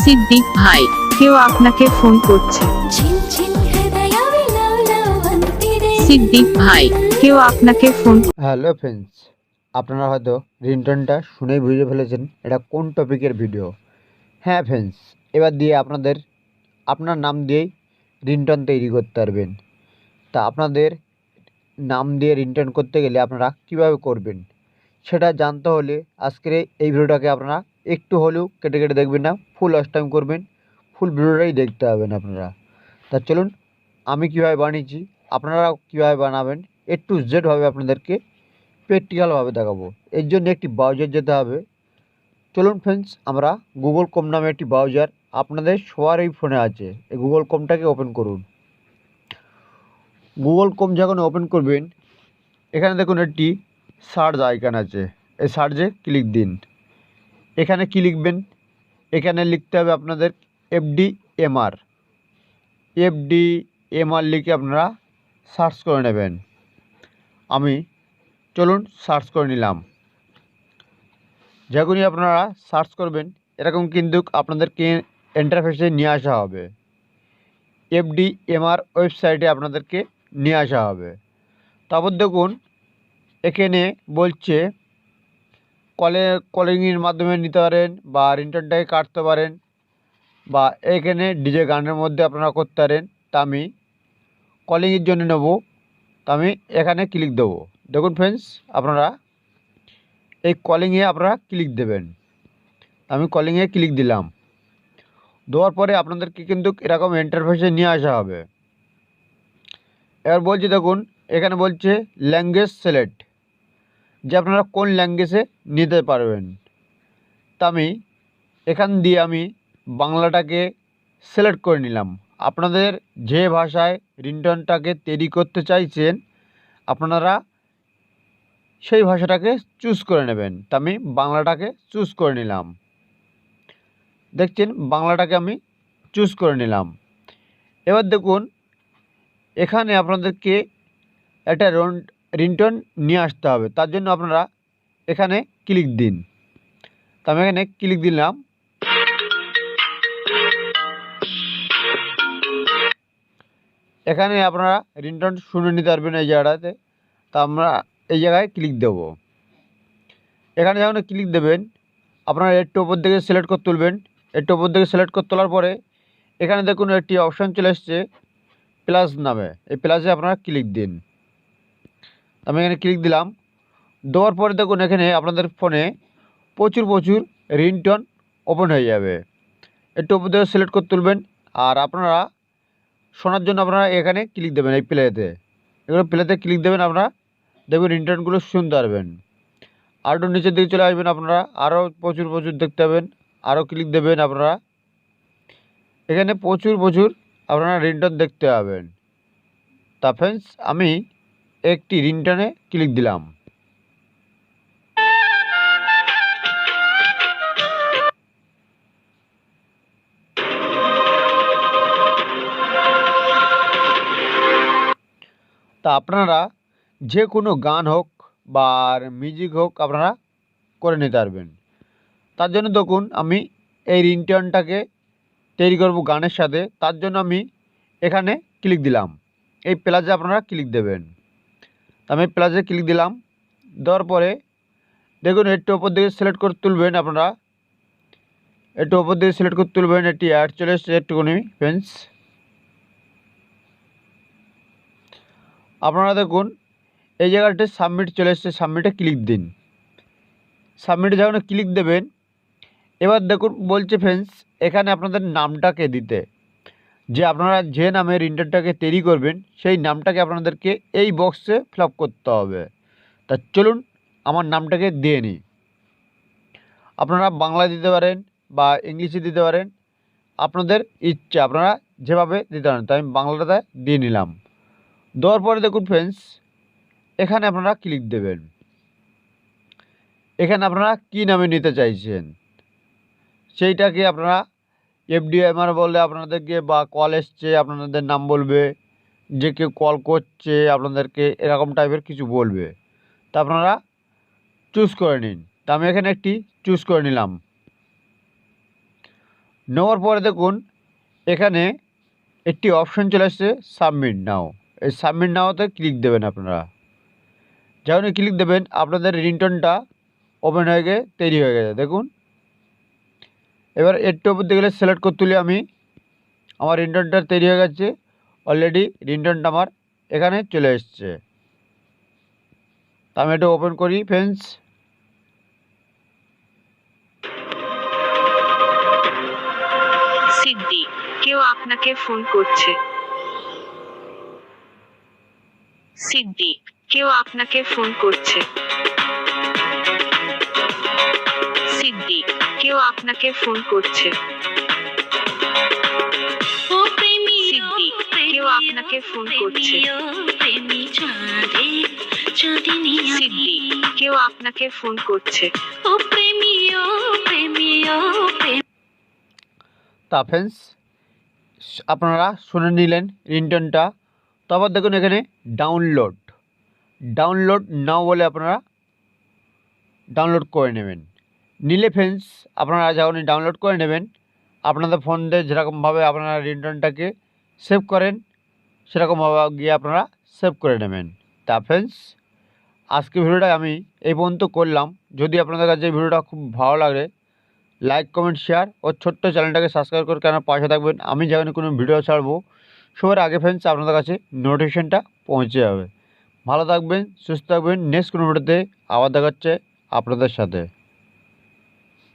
সিদ্দিক ভাই, কেউ আপনাকে ফোন করছে। সিদ্দিক ভাই, কেউ আপনাকে ফোন। হ্যালো ফ্রেন্ডস, আপনারা হয়তো রিংটোনটা শুনেই বুঝে ফেলেছেন এটা কোন টপিকের ভিডিও। হ্যাঁ ফ্রেন্ডস, এবার দিয়ে আপনার নাম দিয়েই রিংটোন তৈরি করতে পারবেন। তা আপনাদের নাম দিয়ে রিংটোন করতে গেলে আপনারা কিভাবে করবেন সেটা জানতে হলে আজকের এই ভিডিওটাকে আপনারা একটু হলেও কেটে কেটে দেখবেন না, ফুল ওয়াচ টাইম করবেন, ফুল ভিডিওটাই দেখতে হবেন আপনারা। তা চলুন, আমি কীভাবে বানিয়েছি আপনারা কীভাবে বানাবেন একটু জেডভাবে আপনাদেরকে প্র্যাকটিক্যালভাবে দেখাবো। এর জন্য একটি ব্রাউজার যেতে হবে। চলুন ফ্রেন্ডস, আমরা গুগল ক্রোম নামে একটি ব্রাউজার আপনাদের সবারই ফোনে আছে, এই গুগল ক্রোমটাকে ওপেন করুন। গুগল ক্রোম যখন ওপেন করবেন, এখানে দেখুন একটি সার্চ আইকন আছে, এই সার্চে ক্লিক দিন। এখানে কী লিখবেন, এখানে লিখতে হবে আপনাদের এফডিএমআর। এফডিএমআর লিখে আপনারা সার্চ করে নেবেন। আমি চলুন সার্চ করে নিলাম। যখনই আপনারা সার্চ করবেন এরকম কিন্তু আপনাদেরকে ইন্টারফেসে নিয়ে আসা হবে, এফডিএমআর ওয়েবসাইটে আপনাদেরকে নিয়ে আসা হবে। তারপর দেখুন এখানে বলছে কলিংয়ের মাধ্যমে নিতে পারেন বা রিংটোনটাকে কাটতে পারেন, বা এখানে ডিজে গানের মধ্যে আপনারা করতে পারেন। তা আমি কলিংয়ের জন্য নেব, তা আমি এখানে ক্লিক দেবো। দেখুন ফ্রেন্ডস, আপনারা এই কলিংয়ে আপনারা ক্লিক দেবেন। আমি কলিংয়ে ক্লিক দিলাম, দেওয়ার পরে আপনাদেরকে কিন্তু এরকম ইন্টারফেসে নিয়ে আসা হবে। এবার বলছি দেখুন এখানে বলছে ল্যাঙ্গুয়েজ সিলেক্ট, যে আপনারা কোন ল্যাঙ্গুয়েজে নিতে পারবেন। তা আমি এখান দিয়ে আমি বাংলাটাকে সিলেক্ট করে নিলাম। আপনাদের যে ভাষায় রিংটোনটাকে তৈরি করতে চাইছেন আপনারা সেই ভাষাটাকে চুজ করে নেবেন। তা আমি বাংলাটাকে চুজ করে নিলাম। দেখছেন বাংলাটাকে আমি চুজ করে নিলাম। এবার দেখুন এখানে আপনাদেরকে একটা রিংটোন নিয়ে আসতে হবে, তার জন্য আপনারা এখানে ক্লিক দিন। তা আমি এখানে ক্লিক দিলাম। এখানে আপনারা রিংটোন শুনে নিতে পারবেন এই জায়গাটাতে। তা আমরা এই জায়গায় ক্লিক দেব। এখানে যখন ক্লিক দেবেন আপনারা একটু ওপর দিকে সিলেক্ট করে তুলবেন। একটু ওপর দিকে সিলেক্ট করে তোলার পরে এখানে দেখুন একটি অপশান চলে এসছে প্লাস নামে, এই প্লাসে আপনারা ক্লিক দিন। আমি এখানে ক্লিক দিলাম। দেওয়ার পরে দেখুন এখানে আপনাদের ফোনে প্রচুর রিংটোন ওপেন হয়ে যাবে। একটু ওপর দিকে সিলেক্ট করে তুলবেন, আর আপনারা শোনার জন্য আপনারা এখানে ক্লিক দেবেন, এই প্লেতে, এগুলো প্লেতে ক্লিক দেবেন। আপনারা দেখবেন রিংটোনগুলো শুনতে পারবেন। আর একটু নিচের দিকে চলে আসবেন, আপনারা আরও প্রচুর দেখতে পাবেন। আরও ক্লিক দেবেন, আপনারা এখানে প্রচুর আপনারা রিংটোন দেখতে পাবেন। তা ফ্রেন্ডস, আমি একটি রিংটোনে ক্লিক দিলাম। তা আপনারা যে কোনো গান হোক বা মিউজিক হোক আপনারা করে নিতে পারবেন। তার জন্য দেখুন আমি এই রিংটোনটাকে তৈরি করব গানের সাথে, তার জন্য আমি এখানে ক্লিক দিলাম। এই প্লাসে আপনারা ক্লিক দেবেন। আমি প্লাসে ক্লিক দিলাম। দেওয়ার পরে দেখুন একটু ওপর দিকে সিলেক্ট করে তুলবেন, আপনারা একটু ওপর দিকে সিলেক্ট করে তুলবেন। একটি অ্যাড চলে এসছে একটুখানি ফ্রেন্ডস, আপনারা দেখুন এই জায়গাটা সাবমিট চলে এসছে, সাবমিটে ক্লিক দিন। সাবমিটে যখন ক্লিক দেবেন এবার দেখুন বলছে ফ্রেন্ডস এখানে আপনাদের নামটাকে দিতে, যে আপনারা যে নামে রিংটোনটাকে তৈরি করবেন সেই নামটাকে আপনাদেরকে এই বক্সে ফিল আপ করতে হবে। তা চলুন আমার নামটাকে দিয়ে নিই। আপনারা বাংলা দিতে পারেন বা ইংলিশে দিতে পারেন, আপনাদের ইচ্ছা, আপনারা যেভাবে দিতে পারেন। তাই আমি বাংলাটাতে দিয়ে নিলাম। দেওয়ার পরে দেখুন ফ্রেন্ডস এখানে আপনারা ক্লিক দেবেন। এখানে আপনারা কী নামে নিতে চাইছেন সেইটাকে আপনারা এফডিএমআর বললে আপনাদেরকে, বা কল এসছে আপনাদের নাম বলবে, যে কেউ কল করছে আপনাদেরকে এরকম টাইপের কিছু বলবে। তা আপনারা চুজ করে নিন। তা আমি এখানে একটি চুজ করে নিলাম। নেওয়ার পরে দেখুন এখানে একটি অপশন চলে আসছে সাবমিট নাও। এই সাবমিট নাওতে ক্লিক দেবেন আপনারা। যখনই ক্লিক দেবেন আপনাদের রিংটোনটা ওপেন হয়ে গিয়ে তৈরি হয়ে গেছে দেখুন। এবার একটু উপর দিকে গেলে সিলেক্ট করে তুলি আমি। আমার রিংটোনটা তৈরি হয়ে গেছে অলরেডি। রিংটোনটা আমার এখানে চলে এসছে। তা আমি এটা ওপেন করি ফ্রেন্ডস। সিদ্দি, কেউ আপনাকে ফোন করছে। সিদ্দি, কেউ আপনাকে ফোন করছে। সিদ্দি, কেউ আপনাকে ফোন করছে। সিদ্দি, কেউ আপনাকে ফোন করছে। সিদ্দি, কেউ আপনাকে ফোন করছে। তা ফ্রেন্ডস আপনারা শুনে নিলেন রিংটোনটা। তারপর দেখুন এখানে ডাউনলোড নাও বলে আপনারা ডাউনলোড করে নেবেন। নিলে ফ্রেন্ডস আপনারা যখনই ডাউনলোড করে নেবেন আপনাদের ফোন দিয়ে যেরকমভাবে আপনারা রিংটোনটাকে সেভ করেন সেরকমভাবে গিয়ে আপনারা সেভ করে নেবেন। তা ফ্রেন্ডস আজকে ভিডিওটা আমি এই পর্যন্ত করলাম। যদি আপনাদের কাছে এই ভিডিওটা খুব ভালো লাগে লাইক কমেন্ট শেয়ার ও ছোট্ট চ্যানেলটাকে সাবস্ক্রাইব করে কেন পাশে থাকবেন। আমি যখন কোনো ভিডিও ছাড়বো সবার আগে ফ্রেন্ডস আপনাদের কাছে নোটিফিকেশনটা পৌঁছে যাবে। ভালো থাকবেন, সুস্থ থাকবেন। নেক্সট কোনো ভিডিওতে আবার দেখা হচ্ছে আপনাদের সাথে।